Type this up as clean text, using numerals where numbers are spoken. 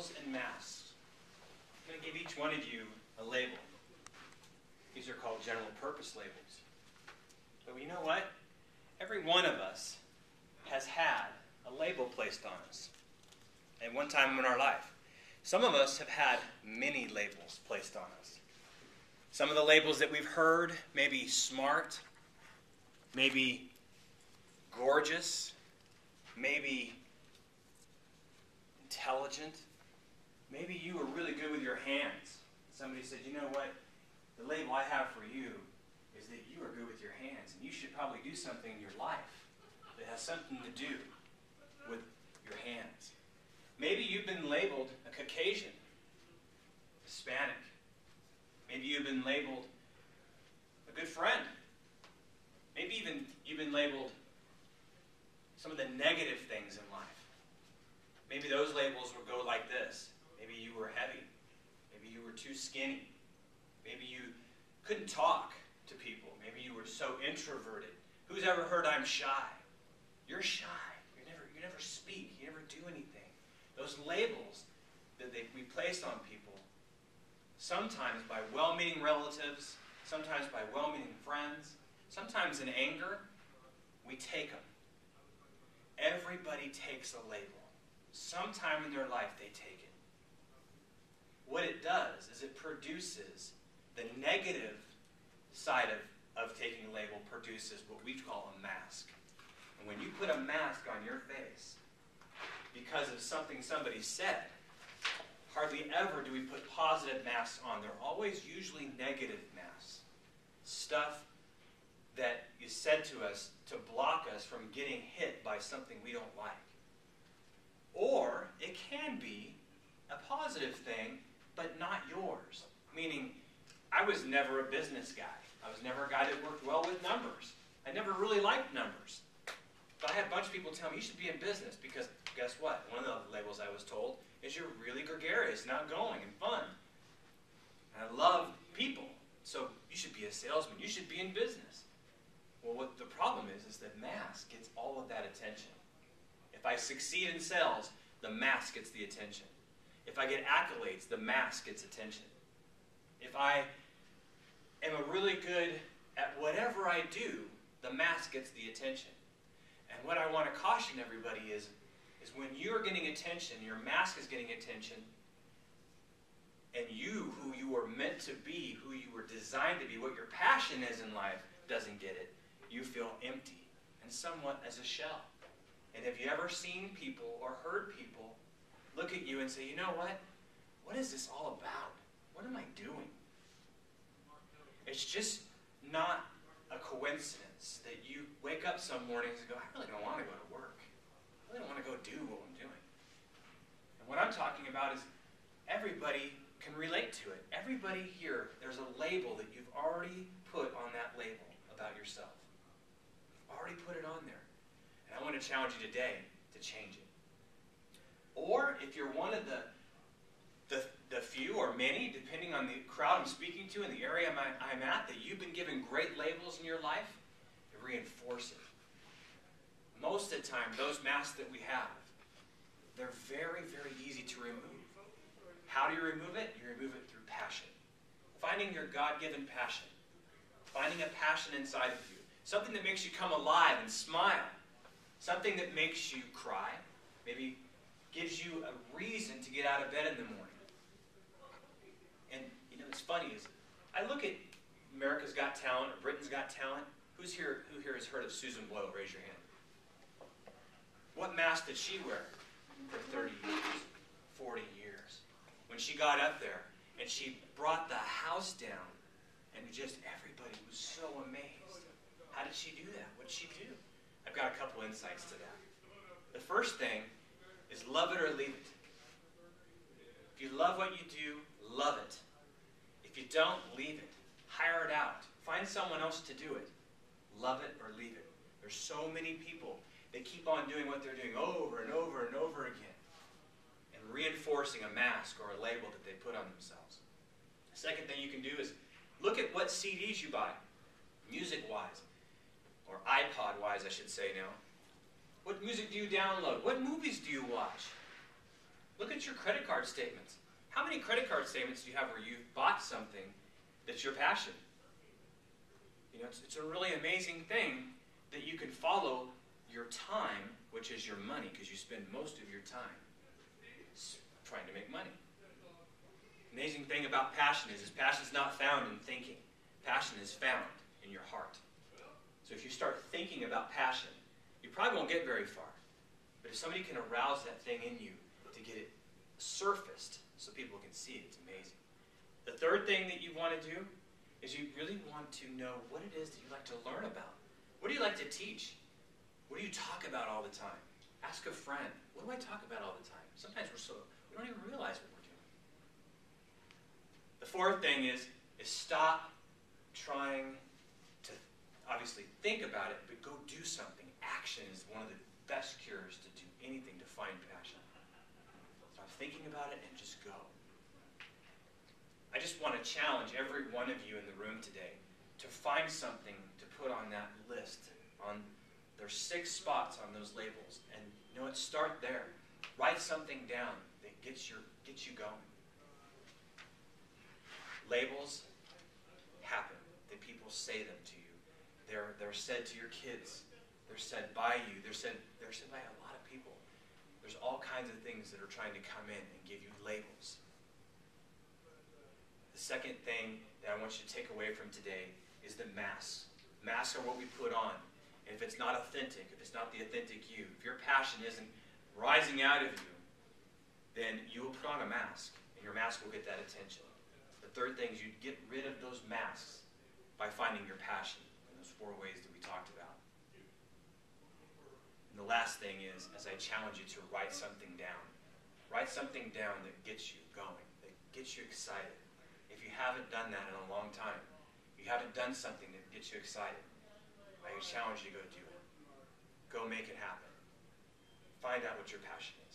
labels and masks. I'm going to give each one of you a label. These are called general purpose labels. But you know what? Every one of us has had a label placed on us at one time in our life. Some of us have had many labels placed on us. Some of the labels that we've heard, maybe smart, maybe gorgeous, maybe intelligent. Maybe you were really good with your hands. Somebody said, you know what? The label I have for you is that you are good with your hands, and you should probably do something in your life that has something to do with your hands. Maybe you've been labeled a Caucasian, Hispanic. Maybe you've been labeled a good friend. Maybe even you've been labeled some of the negative things in life. Maybe those labels would go like this. Maybe you were heavy. Maybe you were too skinny. Maybe you couldn't talk to people. Maybe you were so introverted. Who's ever heard I'm shy? You're shy. You never speak. You never do anything. Those labels that we placed on people, sometimes by well-meaning relatives, sometimes by well-meaning friends, sometimes in anger, we take them. Everybody takes a label. Sometime in their life they take it. What it does is it produces the negative side of taking a label, produces what we call a mask. And when you put a mask on your face because of something somebody said, hardly ever do we put positive masks on. They're always usually negative masks. Stuff that is said to us to block us from getting hit by something we don't like. Or it can be a positive thing, but not yours. Meaning, I was never a business guy. I was never a guy that worked well with numbers. I never really liked numbers. But I had a bunch of people tell me, you should be in business, because guess what? One of the labels I was told is you're really gregarious and outgoing and fun. And I love people, so you should be a salesman. You should be in business. Well, what the problem is that mask gets all of that attention. If I succeed in sales, the mask gets the attention. If I get accolades, the mask gets attention. If I am really good at whatever I do, the mask gets the attention. And what I want to caution everybody is when you're getting attention, your mask is getting attention, and you, who you were meant to be, who you were designed to be, what your passion is in life, doesn't get it, you feel empty and somewhat as a shell. And have you ever seen people or heard people look at you and say, you know what? What is this all about? What am I doing? It's just not a coincidence that you wake up some mornings and go, I really don't want to go to work. I really don't want to go do what I'm doing. And what I'm talking about is everybody can relate to it. Everybody here, there's a label that you've already put on that label about yourself. You've already put it on there. And I want to challenge you today to change it. Or if you're one of the few or many, depending on the crowd I'm speaking to and the area I'm at, that you've been given great labels in your life, you reinforce it. Most of the time, those masks that we have, they're very, very easy to remove. How do you remove it? You remove it through passion. Finding your God-given passion. Finding a passion inside of you. Something that makes you come alive and smile. Something that makes you cry. Maybe gives you a reason to get out of bed in the morning. And, you know, it's funny is, I look at America's Got Talent or Britain's Got Talent. Who here has heard of Susan Boyle? Raise your hand. What mask did she wear for 30 years, 40 years? When she got up there and she brought the house down and just everybody was so amazed. How did she do that? What did she do? I've got a couple insights to that. The first thing is love it or leave it. If you love what you do, love it. If you don't, leave it. Hire it out. Find someone else to do it. Love it or leave it. There's so many people that keep on doing what they're doing over and over and over again and reinforcing a mask or a label that they put on themselves. The second thing you can do is look at what CDs you buy, music-wise, or iPod-wise, I should say now. What music do you download? What movies do you watch? Look at your credit card statements. How many credit card statements do you have where you've bought something that's your passion? You know, it's a really amazing thing that you can follow your time, which is your money, because you spend most of your time trying to make money. Amazing thing about passion is passion is not found in thinking. Passion is found in your heart. So if you start thinking about passion, you probably won't get very far. But if somebody can arouse that thing in you to get it surfaced so people can see it, it's amazing. The third thing that you want to do is you really want to know what it is that you like to learn about. What do you like to teach? What do you talk about all the time? Ask a friend. What do I talk about all the time? Sometimes we don't even realize what we're doing. The fourth thing is stop trying to obviously think about it, but go do something. Action is one of the best cures to do anything to find passion. Stop thinking about it and just go. I just want to challenge every one of you in the room today to find something to put on that list. There's 6 spots on those labels, and you know what? Start there. Write something down that gets you going. Labels happen. That people say them to you. They're said to your kids. They're said by you. They're said by a lot of people. There's all kinds of things that are trying to come in and give you labels. The second thing that I want you to take away from today is the masks. Masks are what we put on. And if it's not authentic, if it's not the authentic you, if your passion isn't rising out of you, then you will put on a mask, and your mask will get that attention. The third thing is you get rid of those masks by finding your passion in those 4 ways that we talked about. And the last thing is, as I challenge you to write something down. Write something down that gets you going, that gets you excited. If you haven't done that in a long time, you haven't done something that gets you excited, I challenge you to go do it. Go make it happen. Find out what your passion is.